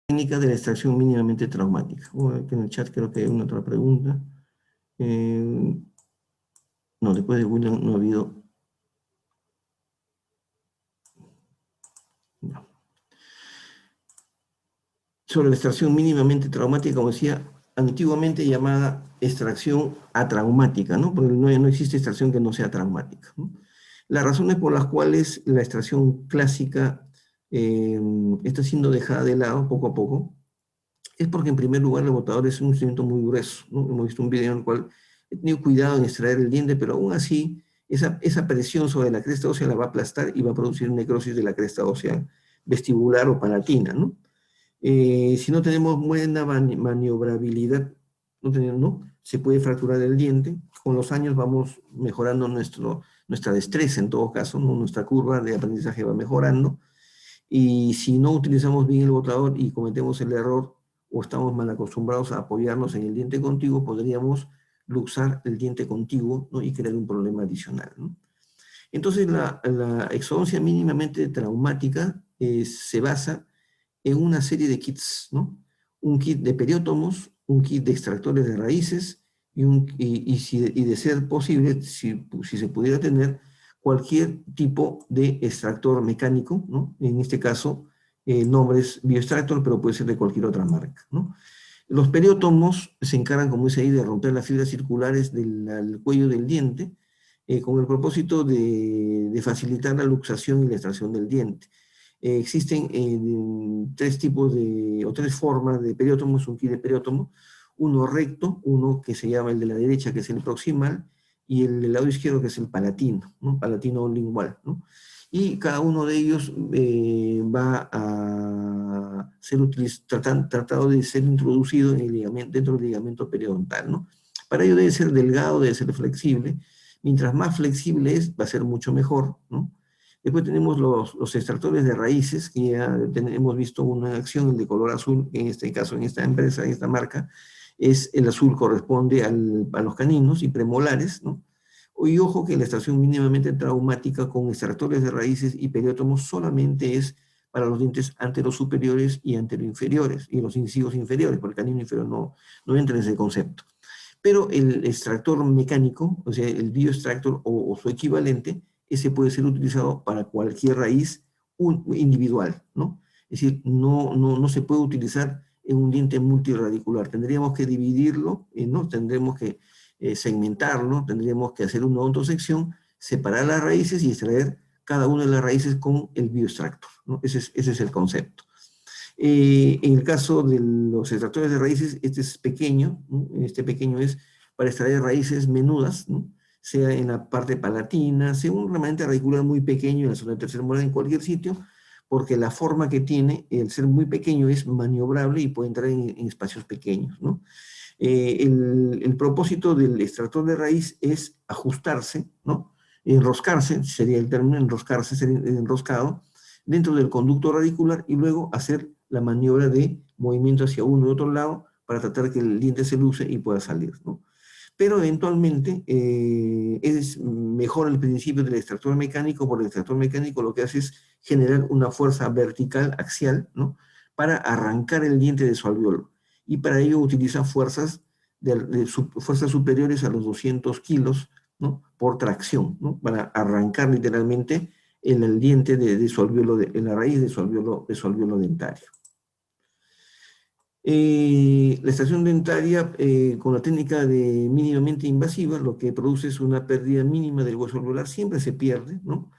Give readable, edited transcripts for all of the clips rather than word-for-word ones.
técnica de la extracción mínimamente traumática. Aquí en el chat creo que hay una otra pregunta. No, después de William no ha habido... No. Sobre la extracción mínimamente traumática, como decía, antiguamente llamada extracción atraumática, ¿no? Porque no existe extracción que no sea traumática, ¿no? Las razones por las cuales la extracción clásica está siendo dejada de lado poco a poco es porque, en primer lugar, el botador es un instrumento muy grueso, ¿no? Hemos visto un video en el cual he tenido cuidado en extraer el diente, pero aún así esa presión sobre la cresta ósea la va a aplastar y va a producir necrosis de la cresta ósea vestibular o palatina, ¿no? Si no tenemos buena maniobrabilidad, ¿no? Se puede fracturar el diente. Con los años vamos mejorando nuestra destreza, en todo caso, ¿no? Nuestra curva de aprendizaje va mejorando. Y si no utilizamos bien el botador y cometemos el error o estamos mal acostumbrados a apoyarnos en el diente contiguo, podríamos luxar el diente contiguo, ¿no? Y crear un problema adicional, ¿no? Entonces, la exodoncia mínimamente traumática se basa en una serie de kits, ¿no? Un kit de periótomos, un kit de extractores de raíces y de ser posible, si se pudiera tener, cualquier tipo de extractor mecánico, ¿no? En este caso, el nombre es Bioextractor, pero puede ser de cualquier otra marca, ¿no? Los periótomos se encargan, como dice ahí, de romper las fibras circulares del cuello del diente, con el propósito de facilitar la luxación y la extracción del diente. Existen tres tipos o tres formas de periótomos, un kit de periótomo, uno recto, uno que se llama el de la derecha, que es el proximal, y el del lado izquierdo, que es el palatino, ¿no? Palatino lingual, ¿no? Y cada uno de ellos va a ser tratado de ser introducido en el ligamento, dentro del ligamento periodontal, ¿no? Para ello debe ser delgado, debe ser flexible. Mientras más flexible es, va a ser mucho mejor, ¿no? Después tenemos los extractores de raíces, que ya hemos visto una acción, el de color azul, en este caso, en esta empresa, en esta marca, el azul corresponde a los caninos y premolares, ¿no? Y ojo que la extracción mínimamente traumática con extractores de raíces y periótomos solamente es para los dientes anterosuperiores y anteroinferiores, y los incisivos inferiores, porque el canino inferior no entra en ese concepto. Pero el extractor mecánico, o sea, el bioextractor o su equivalente, ese puede ser utilizado para cualquier raíz individual, ¿no? Es decir, no se puede utilizar en un diente multiradicular. Tendríamos que dividirlo, ¿no? Tendremos que segmentarlo, tendríamos que hacer una odontosección, separar las raíces y extraer cada una de las raíces con el bioextractor, ¿no? Ese es el concepto. En el caso de los extractores de raíces, este es pequeño, ¿no? Este pequeño es para extraer raíces menudas, ¿no? Sea en la parte palatina, sea un remanente radicular muy pequeño en la zona de tercer molar, en cualquier sitio, porque la forma que tiene, el ser muy pequeño, es maniobrable y puede entrar en espacios pequeños, ¿no? El propósito del extractor de raíz es ajustarse, ¿no? Enroscarse, sería el término, enroscarse, ser enroscado, dentro del conducto radicular y luego hacer la maniobra de movimiento hacia uno y otro lado para tratar que el diente se luce y pueda salir, ¿no? Pero eventualmente es mejor el principio del extractor mecánico, porque el extractor mecánico lo que hace es generar una fuerza vertical, axial, ¿no? Para arrancar el diente de su alveolo. Y para ello utiliza fuerzas fuerzas superiores a los 200 kilos, ¿no? Por tracción, ¿no? Para arrancar literalmente el diente de su alveolo, en la raíz de su alveolo dentario. La extracción dentaria con la técnica de mínimamente invasiva lo que produce es una pérdida mínima del hueso alveolar, siempre se pierde, ¿no?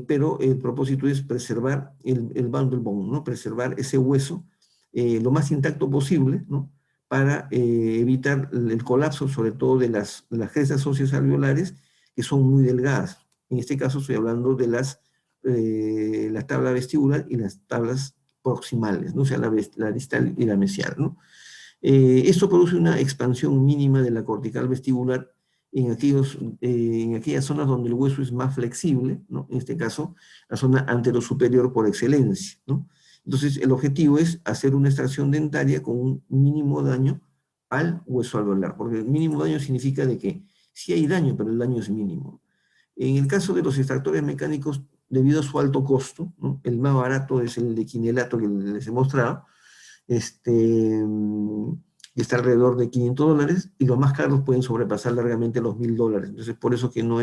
Pero el propósito es preservar el bundle bone, ¿no? Preservar ese hueso lo más intacto posible, ¿no? Para evitar el colapso, sobre todo de las crestas óseas alveolares, que son muy delgadas. En este caso estoy hablando de la tabla vestibular y las tablas proximales, ¿no? O sea, la distal y la mesial, ¿no? Esto produce una expansión mínima de la cortical vestibular en aquellas zonas donde el hueso es más flexible, ¿no? En este caso, la zona anterosuperior por excelencia, ¿no? Entonces, el objetivo es hacer una extracción dentaria con un mínimo daño al hueso alveolar, porque el mínimo daño significa de que sí hay daño, pero el daño es mínimo. En el caso de los extractores mecánicos, debido a su alto costo, ¿no? El más barato es el de quinelato que les he mostrado, y está alrededor de $500, y los más caros pueden sobrepasar largamente los $1000. Entonces, por eso que no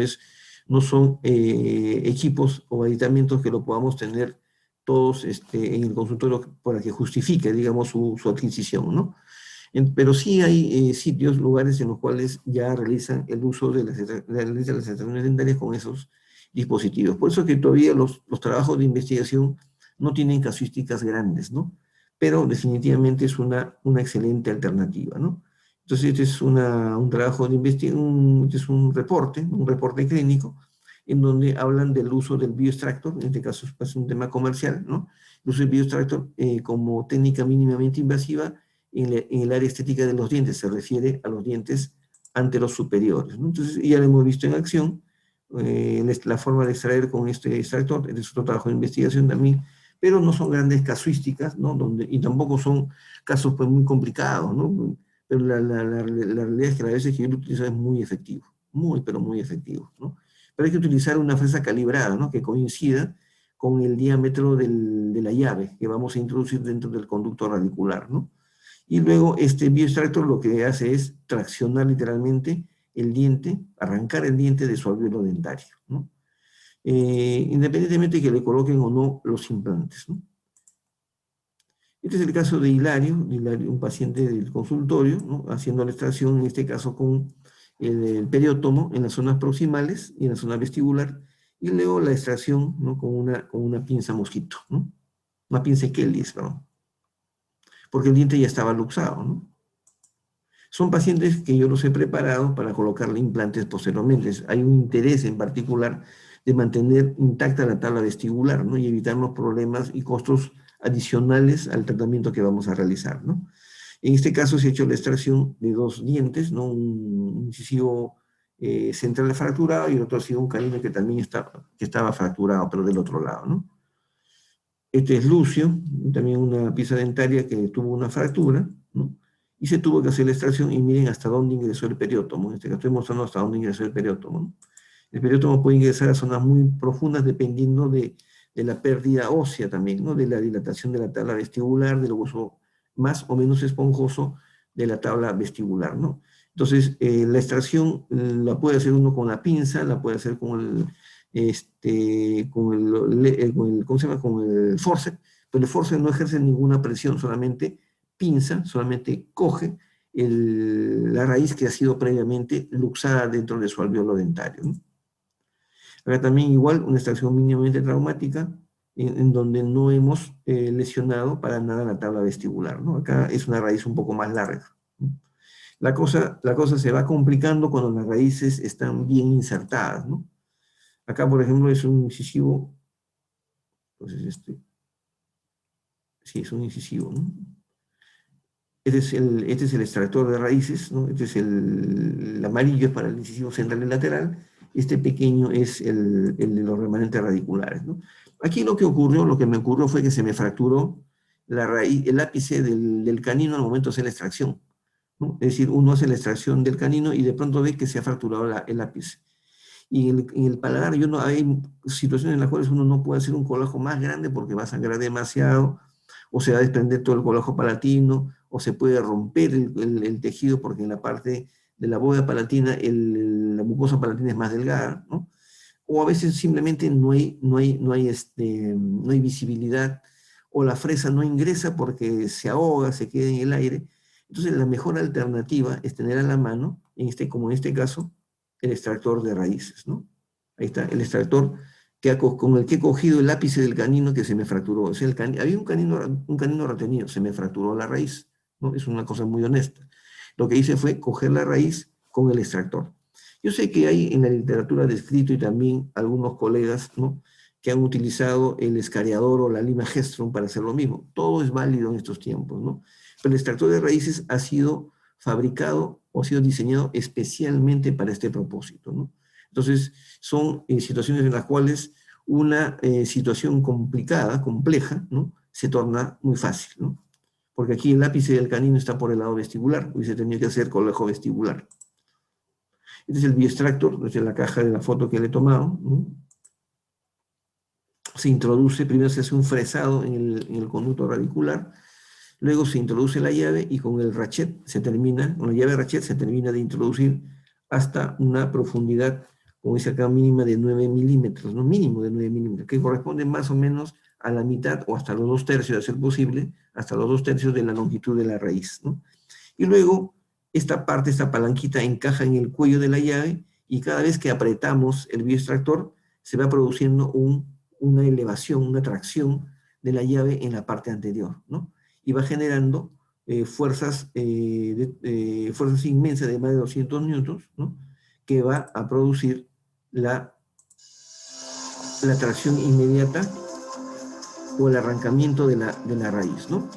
son equipos o aditamentos que lo podamos tener todos en el consultorio para que justifique, digamos, su adquisición, ¿no? Pero sí hay sitios, lugares en los cuales ya realizan el uso de las extracciones dentarias con esos dispositivos. Por eso que todavía los trabajos de investigación no tienen casuísticas grandes, ¿no? Pero definitivamente es una excelente alternativa, ¿no? Entonces, este es un trabajo de investigación, este es un reporte clínico, en donde hablan del uso del bioextractor, en este caso es un tema comercial, ¿no? El uso del bioextractor como técnica mínimamente invasiva en el área estética de los dientes, se refiere a los dientes anteros superiores, ¿no? Entonces, ya lo hemos visto en acción, la forma de extraer con este extractor, este es otro trabajo de investigación también, pero no son grandes casuísticas, ¿no? Y tampoco son casos pues, muy complicados, ¿no? Pero la realidad es que a veces que yo lo utilizo es muy efectivo, pero muy efectivo, ¿no? Pero hay que utilizar una fresa calibrada, ¿no? Que coincida con el diámetro de la llave que vamos a introducir dentro del conducto radicular, ¿no? Y luego este bioextractor lo que hace es traccionar literalmente el diente, arrancar el diente de su alvéolo dentario, ¿no? Independientemente de que le coloquen o no los implantes, ¿no? Este es el caso de Hilario, un paciente del consultorio, ¿no? Haciendo la extracción, en este caso con el periótomo en las zonas proximales y en la zona vestibular, y luego la extracción, ¿no? con una pinza mosquito, ¿no? Una pinza Kelly, perdón, porque el diente ya estaba luxado, ¿no? Son pacientes que yo los he preparado para colocarle implantes posteriormente. Hay un interés en particular de mantener intacta la tabla vestibular, ¿no? Y evitar los problemas y costos adicionales al tratamiento que vamos a realizar, ¿no? En este caso se ha hecho la extracción de dos dientes, ¿no? Un incisivo central fracturado y el otro ha sido un canino que también estaba fracturado, pero del otro lado, ¿no? Este es Lucio, también una pieza dentaria que tuvo una fractura, ¿no? Y se tuvo que hacer la extracción y miren hasta dónde ingresó el periótomo. En este caso estoy mostrando hasta dónde ingresó el periótomo, ¿no? El periótomo puede ingresar a zonas muy profundas dependiendo de la pérdida ósea también, ¿no? De la dilatación de la tabla vestibular, del hueso más o menos esponjoso de la tabla vestibular, ¿no? Entonces, la extracción la puede hacer uno con la pinza, la puede hacer ¿cómo se llama? Con el forceps, pero el forceps no ejerce ninguna presión, solamente pinza, solamente coge la raíz que ha sido previamente luxada dentro de su alvéolo dentario, ¿no? Acá también igual una extracción mínimamente traumática en donde no hemos lesionado para nada la tabla vestibular, ¿no? Acá es una raíz un poco más larga, ¿no? La cosa se va complicando cuando las raíces están bien insertadas, ¿no? Acá, por ejemplo, es un incisivo, entonces sí, es un incisivo, ¿no? Este es el extractor de raíces, ¿no? Este es el amarillo es para el incisivo central y lateral, este pequeño es el de los remanentes radiculares, ¿no? Aquí lo que me ocurrió fue que se me fracturó la raíz, el ápice del canino al momento de hacer la extracción, ¿no? Es decir, uno hace la extracción del canino y de pronto ve que se ha fracturado el ápice. Y en el paladar hay situaciones en las cuales uno no puede hacer un colágeno más grande porque va a sangrar demasiado, o se va a desprender todo el colágeno palatino, o se puede romper el tejido porque en la parte de la bóveda palatina la mucosa palatina es más delgada, ¿no? O a veces simplemente no hay visibilidad, o la fresa no ingresa porque se ahoga, se queda en el aire. Entonces la mejor alternativa es tener a la mano, como en este caso, el extractor de raíces, ¿no? Ahí está, el extractor con el que he cogido el ápice del canino que se me fracturó. O sea, había un canino retenido, se me fracturó la raíz, ¿no? Es una cosa muy honesta. Lo que hice fue coger la raíz con el extractor. Yo sé que hay en la literatura descrito y también algunos colegas, ¿no?, que han utilizado el escariador o la lima Gestron para hacer lo mismo. Todo es válido en estos tiempos, ¿no? Pero el extractor de raíces ha sido fabricado o ha sido diseñado especialmente para este propósito, ¿no? Entonces, son situaciones en las cuales una situación complicada, compleja, ¿no?, se torna muy fácil, ¿no? Porque aquí el ápice del canino está por el lado vestibular, hubiese tenido que hacer colegio vestibular. Este es el bioextractor, desde la caja de la foto que le he tomado, ¿no? Se introduce, primero se hace un fresado en el conducto radicular, Luego se introduce la llave y con el ratchet se termina, con la llave ratchet se termina de introducir hasta una profundidad, como dice acá, mínima de 9 milímetros, ¿no? Mínimo de 9 milímetros, que corresponde más o menos a la mitad o hasta los 2/3, a ser posible, hasta los 2/3 de la longitud de la raíz, ¿no? Y luego esta parte, esta palanquita encaja en el cuello de la llave y cada vez que apretamos el bioextractor se va produciendo una elevación, una tracción de la llave en la parte anterior, ¿no? Y va generando fuerzas inmensas de más de 200 newtons, ¿no? Que va a producir la tracción inmediata o el arrancamiento de la raíz, ¿no?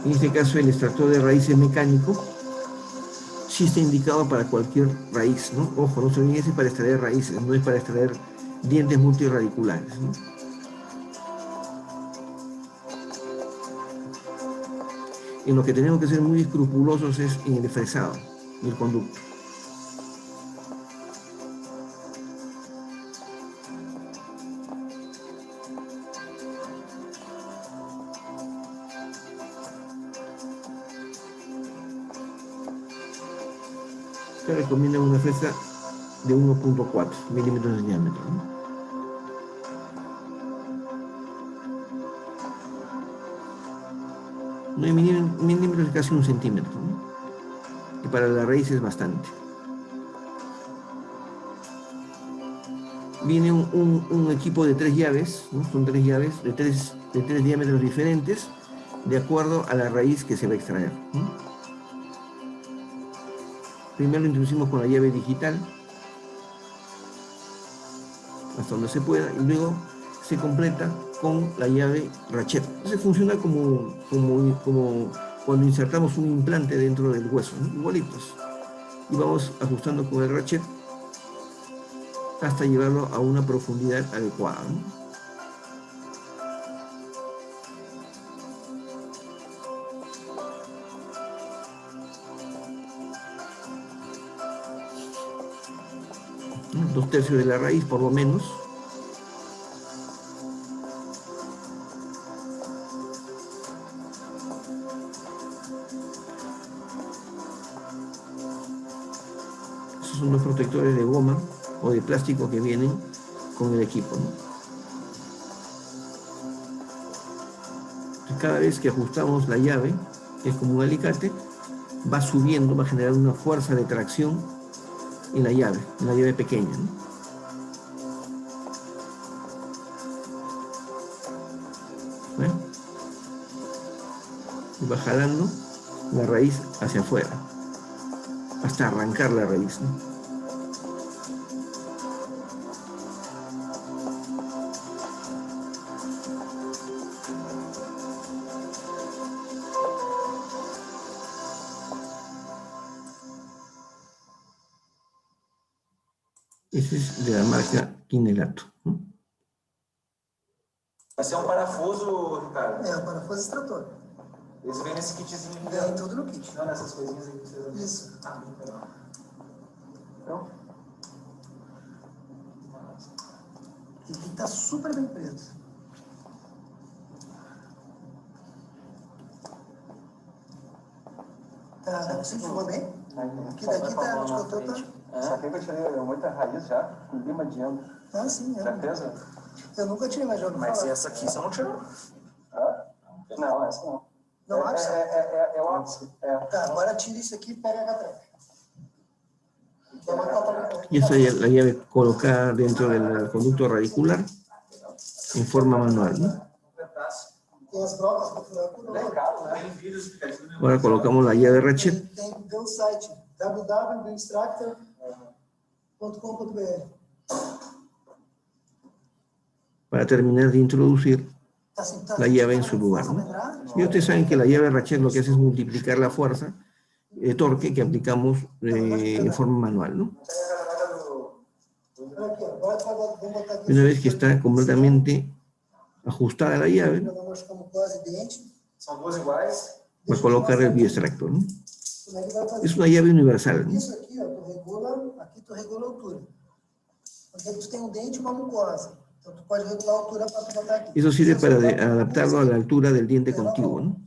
En este caso, el extractor de raíces mecánico sí está indicado para cualquier raíz, ¿no? Ojo, no se olviden, es para extraer raíces, no es para extraer dientes multirradiculares, ¿no? En lo que tenemos que ser muy escrupulosos es en el fresado del conducto. Se recomienda una fresa de 1.4 milímetros de diámetro, ¿no? No hay milímetros, es casi 1 centímetro, ¿no? Y para la raíz es bastante. Viene un equipo de 3 llaves, ¿no? Son 3 llaves de 3 diámetros diferentes, de acuerdo a la raíz que se va a extraer, ¿no? Primero lo introducimos con la llave digital, hasta donde se pueda, y luego se completa con la llave ratchet. Entonces funciona como cuando insertamos un implante dentro del hueso, ¿no? Igualitos. Y vamos ajustando con el ratchet hasta llevarlo a una profundidad adecuada, ¿no? ¿No? 2/3 de la raíz, por lo menos. Esos son los protectores de goma o de plástico que vienen con el equipo, ¿no? Cada vez que ajustamos la llave, que es como un alicate, va subiendo, va a generar una fuerza de tracción en la llave pequeña, ¿no? ¿Ven? Y va jalando la raíz hacia afuera, hasta arrancar la raíz, ¿no? Ese es de la marca Kinelato, ¿no? Vai ser parafuso, Ricardo? É, o parafuso extrator. Esse vem nesse kitzinho. Vem tudo no kit. Não nessas coisinhas aí que vocês... Isso. Ah, legal. Então... E tem que estar super bem preso. Tá, você filmou bem? Aqui daqui tá, onde que eu tô, tá? Isso aqui eu tirei muita raiz já, com lima de ano. Ah, sim, é. Certeza? Eu nunca tirei, mas já ouvi Mas falar. essa aqui você não tirou? Ah? Não, essa não. Não acha? É o ápice. Tá, agora tira isso aqui e pega a catraca. Y esta es la llave colocada dentro del conducto radicular en forma manual, ¿no? Tem as brocas para furar por lá. Ahora colocamos la llave ratchet. Tem o site www.extractor.com.br. Para terminar de introducir la llave en su lugar, ¿no? Y ustedes saben que la llave ratchet lo que hace es multiplicar la fuerza de torque que aplicamos en forma manual, ¿no? vamos botar aqui. Una vez que está completamente ajustada la llave, Vamos como quase dente. São duas iguais. va a colocar el bioextractor, ¿no? Como é que vai fazer? Es una llave universal, ¿no? Isso aqui, ó, tu regula a altura. Porque tu tem um dente e uma mucosa. Então tu pode regular a altura para tu botar aqui. Eso sirve para adaptarlo a la altura del diente contiguo, ¿no?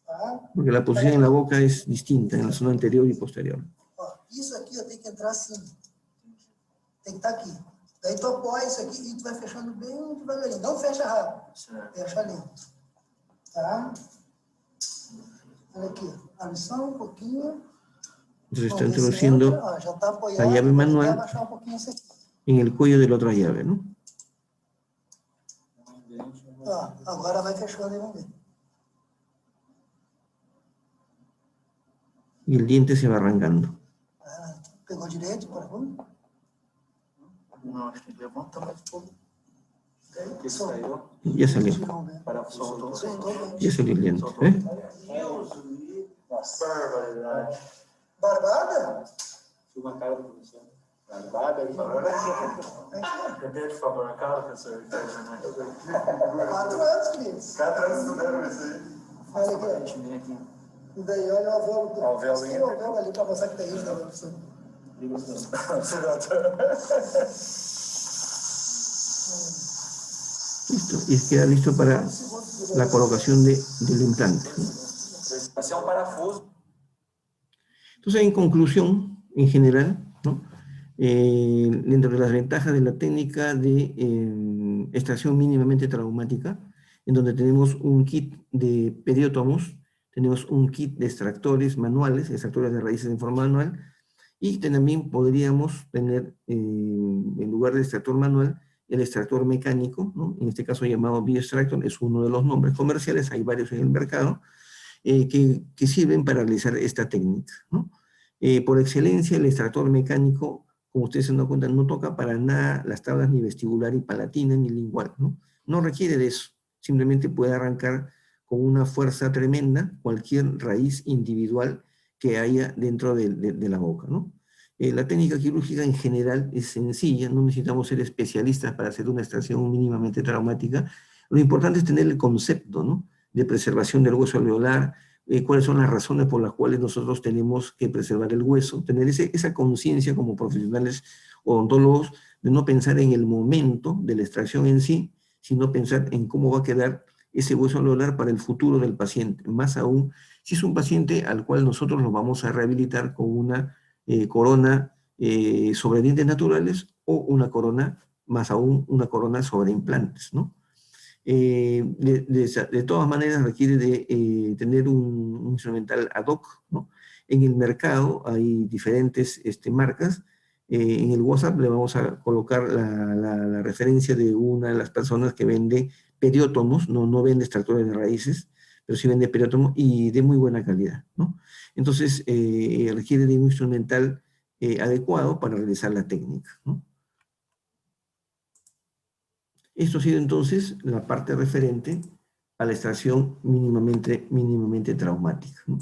Tá? Porque la posición en la boca es distinta en la zona anterior y posterior. Ó, isso aqui ó, tem que entrar assim. Tem que estar aqui. Daí tu apoia isso aqui e tu vai fechando bem devagarinho. Não fecha rápido. Fecha lento. Tá? Olha aqui. Abre só um pouquinho. Entonces está Vamos ver se introduciendo entra. Ó, já tá apoiado. la llave Vai manual abaixar um pouquinho isso aqui. en el cuello de la otra llave, ¿no? Ó, agora vai fechando e vamos ver. Y el diente se va arrancando. Ah, pegou direito, por favor? Não, acho que levanta mais um pouco. Isso saiu. Ya salió, Vamos ver. Soltou. Soltou bem. ya salió el diente. ¿Eh? Nossa, barbaridade. Barbada? Filma a cara do professor. Barbada, repete, por favor, a cara, professor. 4 anos, Cris. 4 anos estudando isso aí. Olha aqui, ó. Time aqui. E daí, olha o véu. Ó, o véu Tira o véu ali para mostrar que tem isso da professora. Liga os dois. Listo, y queda listo para la colocación del implante. Vai ser um parafuso. Entonces, en conclusión, en general, ¿no? Dentro de las ventajas de la técnica de extracción mínimamente traumática, en donde tenemos un kit de periótomos, tenemos un kit de extractores manuales, extractores de raíces en forma manual, y también podríamos tener, en lugar de extractor manual, el extractor mecánico, ¿no? En este caso llamado bioextractor, es uno de los nombres comerciales, hay varios en el mercado, que sirven para realizar esta técnica, ¿no? Por excelencia, el extractor mecánico, como ustedes se dan cuenta, no toca para nada las tablas ni vestibular y palatina ni lingual, ¿no? No requiere de eso, simplemente puede arrancar con una fuerza tremenda cualquier raíz individual que haya dentro de la boca, ¿no? La técnica quirúrgica en general es sencilla, no necesitamos ser especialistas para hacer una extracción mínimamente traumática. Lo importante es tener el concepto, ¿no?, de preservación del hueso alveolar, cuáles son las razones por las cuales nosotros tenemos que preservar el hueso, tener esa conciencia como profesionales odontólogos de no pensar en el momento de la extracción en sí, sino pensar en cómo va a quedar ese hueso alveolar para el futuro del paciente, más aún si es un paciente al cual nosotros lo vamos a rehabilitar con una corona sobre dientes naturales o una corona, más aún una corona sobre implantes, ¿no? De todas maneras requiere de tener un instrumental ad hoc, ¿no? En el mercado hay diferentes marcas. En el WhatsApp le vamos a colocar la referencia de una de las personas que vende periótomos, no vende extractores de raíces, pero sí vende periótomos y de muy buena calidad, ¿no? Entonces requiere de un instrumental adecuado para realizar la técnica, ¿no? Esto ha sido entonces la parte referente a la extracción mínimamente traumática, ¿no?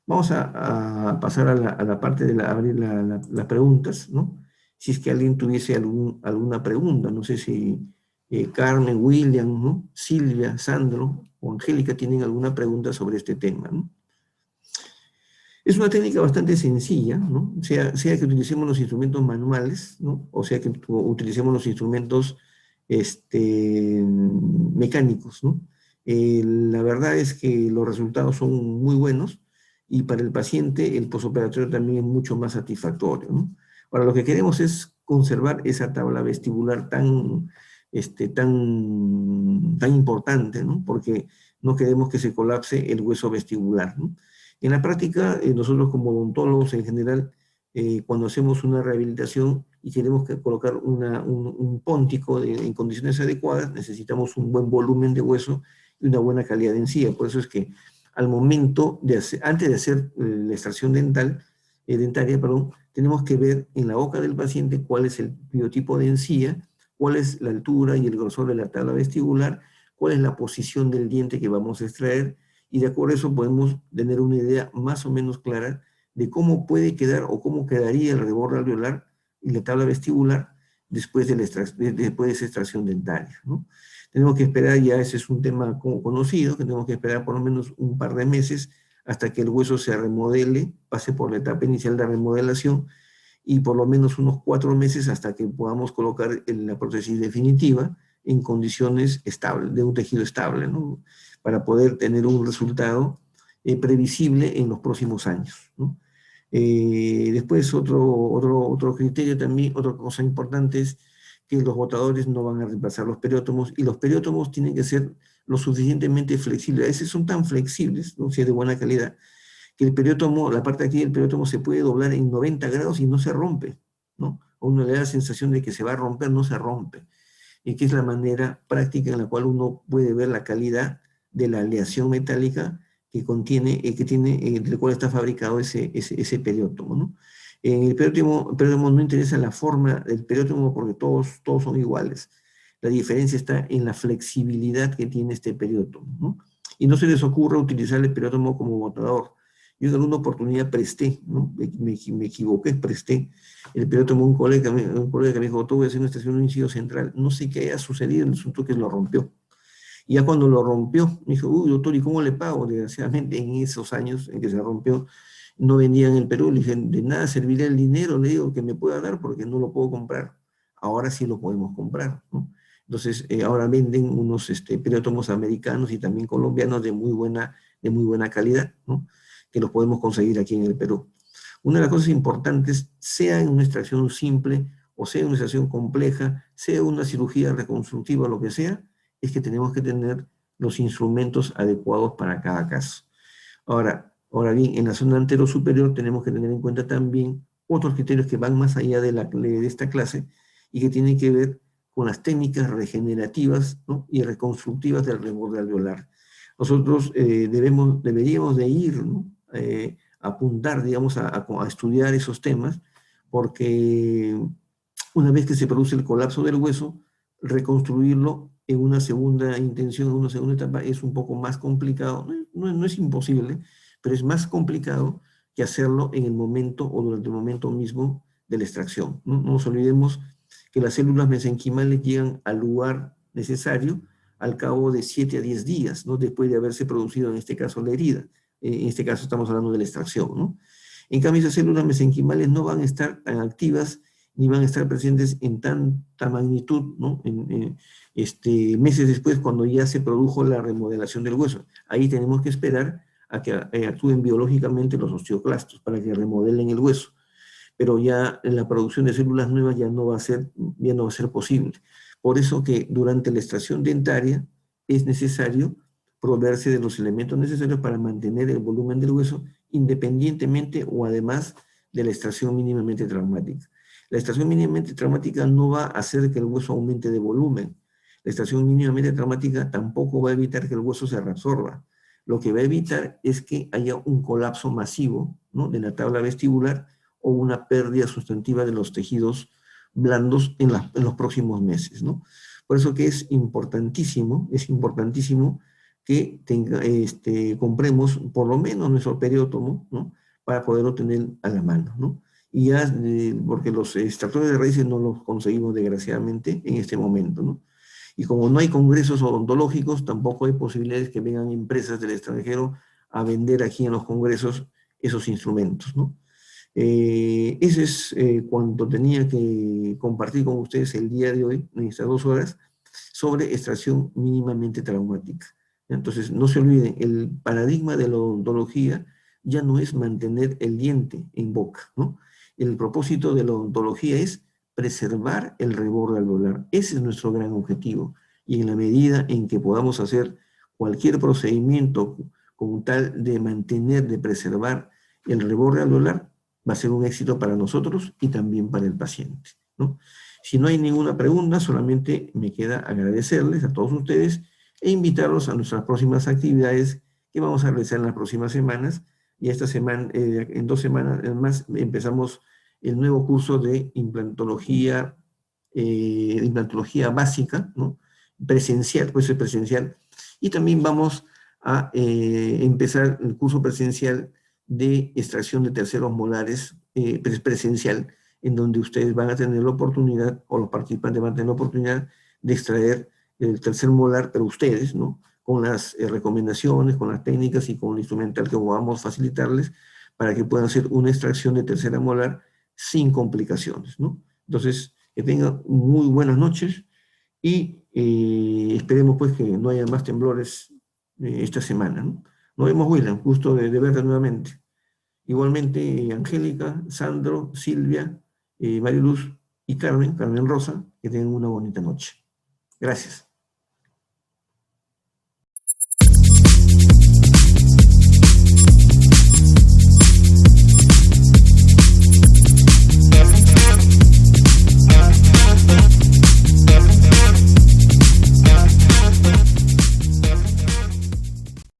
Vamos a pasar a la parte de abrir las preguntas, ¿no? Si es que alguien tuviese alguna pregunta, no sé si Carmen, William, ¿no?, Silvia, Sandro o Angélica tienen alguna pregunta sobre este tema, ¿no? Es una técnica bastante sencilla, ¿no? Sea que utilicemos los instrumentos manuales, ¿no?, o sea que utilicemos los instrumentos mecánicos, ¿no? La verdad es que los resultados son muy buenos y para el paciente el posoperatorio también es mucho más satisfactorio, ¿no? Ahora, lo que queremos es conservar esa tabla vestibular tan importante, ¿no? Porque no queremos que se colapse el hueso vestibular, ¿no? En la práctica, nosotros como odontólogos en general, cuando hacemos una rehabilitación y queremos colocar un póntico en condiciones adecuadas, necesitamos un buen volumen de hueso y una buena calidad de encía. Por eso es que al momento antes de hacer la extracción dentaria, tenemos que ver en la boca del paciente cuál es el biotipo de encía, cuál es la altura y el grosor de la tabla vestibular, cuál es la posición del diente que vamos a extraer, y de acuerdo a eso podemos tener una idea más o menos clara de cómo puede quedar o cómo quedaría el reborde alveolar y la tabla vestibular después de esa extracción dentaria, ¿no? Tenemos que esperar, ya ese es un tema conocido, que tenemos que esperar por lo menos un par de meses hasta que el hueso se remodele, pase por la etapa inicial de remodelación, y por lo menos unos 4 meses hasta que podamos colocar la prótesis definitiva en condiciones estables, de un tejido estable, ¿no? Para poder tener un resultado previsible en los próximos años, ¿no? Después otro criterio también, otra cosa importante es que los botadores no van a reemplazar los periótomos, y los periótomos tienen que ser lo suficientemente flexibles. A veces son tan flexibles, ¿no? Si es de buena calidad, que el periótomo, la parte de aquí del periótomo se puede doblar en 90 grados y no se rompe, ¿no? A uno le da la sensación de que se va a romper, no se rompe. Y que es la manera práctica en la cual uno puede ver la calidad de la aleación metálica que contiene, del cual está fabricado ese periótomo, ¿no? En el periótomo no interesa la forma del periótomo porque todos son iguales. La diferencia está en la flexibilidad que tiene este periótomo, ¿no? Y no se les ocurra utilizar el periótomo como botador. Yo en alguna oportunidad presté, ¿no? Me equivoqué, presté el periótomo a un colega que me dijo, tú voy a hacer una estación de un inciso central. No sé qué haya sucedido, el asunto que lo rompió. Y ya cuando lo rompió, me dijo, uy, doctor, ¿y cómo le pago? Desgraciadamente, en esos años en que se rompió, no vendían en el Perú. Le dije, de nada serviría el dinero, le digo, que me pueda dar porque no lo puedo comprar. Ahora sí lo podemos comprar, ¿no? Entonces, ahora venden unos periótomos americanos y también colombianos de muy buena calidad, ¿no? Que los podemos conseguir aquí en el Perú. Una de las cosas importantes, sea en una extracción simple o sea en una extracción compleja, sea una cirugía reconstructiva o lo que sea, es que tenemos que tener los instrumentos adecuados para cada caso. Ahora bien, en la zona anterosuperior tenemos que tener en cuenta también otros criterios que van más allá de esta clase y que tienen que ver con las técnicas regenerativas, ¿no? Y reconstructivas del reborde alveolar. Nosotros deberíamos de ir, ¿no? Apuntar, digamos, a estudiar esos temas, porque una vez que se produce el colapso del hueso, reconstruirlo en una segunda intención, en una segunda etapa, es un poco más complicado. No es imposible, pero es más complicado que hacerlo en el momento o durante el momento mismo de la extracción. No nos olvidemos que las células mesenquimales llegan al lugar necesario al cabo de 7 a 10 días, ¿no? Después de haberse producido, en este caso, la herida. En este caso estamos hablando de la extracción, ¿no? En cambio, esas células mesenquimales no van a estar tan activas ni van a estar presentes en tanta magnitud, ¿no? Meses después, cuando ya se produjo la remodelación del hueso. Ahí tenemos que esperar a que actúen biológicamente los osteoclastos para que remodelen el hueso. Pero ya la producción de células nuevas ya no va a ser posible. Por eso que durante la extracción dentaria es necesario proveerse de los elementos necesarios para mantener el volumen del hueso independientemente o además de la extracción mínimamente traumática. La extracción mínimamente traumática no va a hacer que el hueso aumente de volumen. La extracción mínimamente traumática tampoco va a evitar que el hueso se reabsorba. Lo que va a evitar es que haya un colapso masivo, ¿no? De la tabla vestibular o una pérdida sustantiva de los tejidos blandos en los próximos meses, ¿no? Por eso que es importantísimo que compremos por lo menos nuestro periótomo, ¿no? Para poderlo tener a la mano, ¿no? Y ya, porque los extractores de raíces no los conseguimos desgraciadamente en este momento, ¿no? Y como no hay congresos odontológicos, tampoco hay posibilidades que vengan empresas del extranjero a vender aquí en los congresos esos instrumentos, ¿no? Ese es cuanto tenía que compartir con ustedes el día de hoy, en estas 2 horas, sobre extracción mínimamente traumática. Entonces, no se olviden, el paradigma de la odontología ya no es mantener el diente en boca, ¿no? El propósito de la odontología es preservar el reborde alveolar. Ese es nuestro gran objetivo. Y en la medida en que podamos hacer cualquier procedimiento con tal de mantener, de preservar el reborde alveolar, va a ser un éxito para nosotros y también para el paciente, ¿no? Si no hay ninguna pregunta, solamente me queda agradecerles a todos ustedes e invitarlos a nuestras próximas actividades que vamos a realizar en las próximas semanas. Y esta semana, en 2 semanas más, empezamos el nuevo curso de implantología básica, ¿no? Presencial, pues es presencial. Y también vamos a empezar el curso presencial de extracción de terceros molares presencial en donde ustedes van a tener la oportunidad, o los participantes van a tener la oportunidad de extraer el tercer molar, pero ustedes, ¿no? Con las recomendaciones, con las técnicas y con el instrumental que vamos a facilitarles para que puedan hacer una extracción de tercera molar sin complicaciones, ¿no? Entonces, que tengan muy buenas noches y esperemos pues que no haya más temblores esta semana, ¿no? Nos vemos, William, gusto de verte nuevamente. Igualmente, Angélica, Sandro, Silvia, Mariluz y Carmen Rosa, que tengan una bonita noche. Gracias.